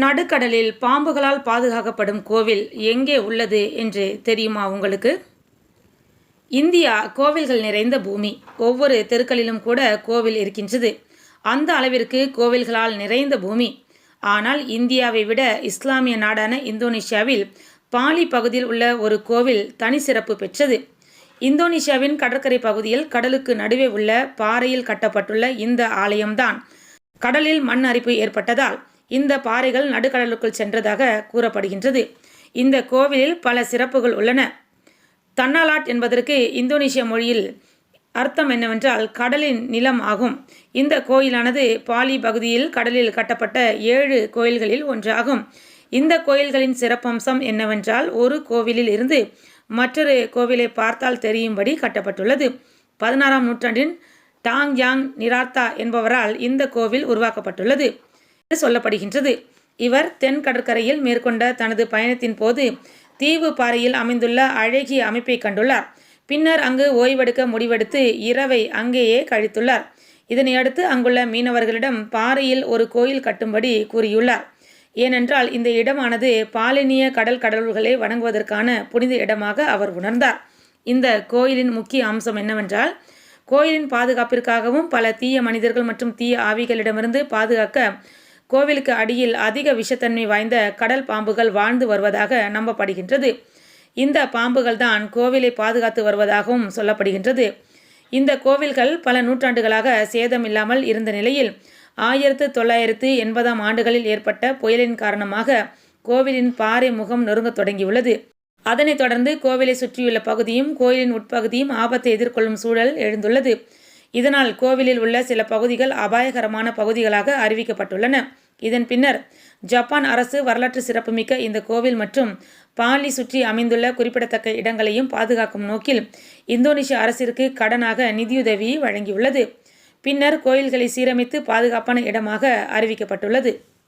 நடுக்கடலில் பாம்புகளால் பாதுகாக்கப்படும் கோவில் எங்கே உள்ளது என்று தெரியுமா உங்களுக்கு? இந்தியா கோவில்கள் நிறைந்த பூமி. ஒவ்வொரு தெருக்களிலும் கூட கோவில் இருக்கின்றது. அந்த அளவிற்கு கோவில்களால் நிறைந்த பூமி. ஆனால் இந்தியாவை விட இஸ்லாமிய நாடான இந்தோனேஷியாவில் பாலி பகுதியில் உள்ள ஒரு கோவில் தனி சிறப்பு பெற்றது. இந்தோனேஷியாவின் கடற்கரை பகுதியில் கடலுக்கு நடுவே உள்ள பாறையில் கட்டப்பட்டுள்ள இந்த ஆலயம்தான் கடலில் மண் அரிப்பு ஏற்பட்டதால் இந்த பாறைகள் நடுக்கடலுக்குள் சென்றதாக கூறப்படுகின்றது. இந்த கோவிலில் பல சிறப்புகள் உள்ளன. தன்னாலாட் என்பதற்கு இந்தோனேஷிய மொழியில் அர்த்தம் என்னவென்றால் கடலின் நிலம் ஆகும். இந்த கோயிலானது பாலி பகுதியில் கடலில் கட்டப்பட்ட 7 கோயில்களில் ஒன்றாகும். இந்த கோயில்களின் சிறப்பம்சம் என்னவென்றால் ஒரு கோவிலில் இருந்து மற்றொரு கோவிலை பார்த்தால் தெரியும்படி கட்டப்பட்டுள்ளது. 16ஆம் நூற்றாண்டின் டாங் யாங் நிராத்தா என்பவரால் இந்த கோவில் உருவாக்கப்பட்டுள்ளது சொல்லப்படுகின்றது. இவர் தென் கடற்கரையில் மேற்கொண்ட தனது பயணத்தின் போது தீவு பாறையில் அமைந்துள்ள அழகிய அமைப்பை கண்டுள்ளார். பின்னர் அங்கு ஓய்வெடுக்க முடிவெடுத்து இரவை அங்கேயே கழித்துள்ளார். இதனையடுத்து அங்குள்ள மீனவர்களிடம் பாறையில் ஒரு கோயில் கட்டும்படி கூறியுள்ளார். ஏனென்றால் இந்த இடமானது பாலினிய கடல்களை வணங்குவதற்கான புனித இடமாக அவர் உணர்ந்தார். இந்த கோயிலின் முக்கிய அம்சம் என்னவென்றால் கோயிலின் பாதுகாப்பிற்காகவும் பல தீய மனிதர்கள் மற்றும் தீய ஆவிகளிடமிருந்து பாதுகாக்க கோவிலுக்கு அடியில் அதிக விஷத்தன்மை வாய்ந்த கடல் பாம்புகள் வாழ்ந்து வருவதாக நம்பப்படுகின்றது. இந்த பாம்புகள் தான் கோவிலை பாதுகாத்து வருவதாகவும் சொல்லப்படுகின்றது. இந்த கோவில்கள் பல நூற்றாண்டுகளாக சேதமில்லாமல் இருந்த நிலையில் 1980ஆம் ஆண்டுகளில் ஏற்பட்ட புயலின் காரணமாக கோவிலின் பாறை முகம் நொறுங்கத் தொடங்கியுள்ளது. அதனைத் தொடர்ந்து கோவிலை சுற்றியுள்ள பகுதியும் கோயிலின் உட்பகுதியும் ஆபத்தை எதிர்கொள்ளும் சூழல் எழுந்துள்ளது. இதனால் கோவிலில் உள்ள சில பகுதிகள் அபாயகரமான பகுதிகளாக அறிவிக்கப்பட்டுள்ளன. இதன் பின்னர் ஜப்பான் அரசு வரலாற்று சிறப்புமிக்க இந்த கோவில் மற்றும் பாலி சுற்றி அமைந்துள்ள குறிப்பிடத்தக்க இடங்களையும் பாதுகாக்கும் நோக்கில் இந்தோனேஷிய அரசிற்கு கடனாக நிதியுதவி வழங்கியுள்ளது. பின்னர் கோயில்களை சீரமைத்து பாதுகாப்பான இடமாக அறிவிக்கப்பட்டுள்ளது.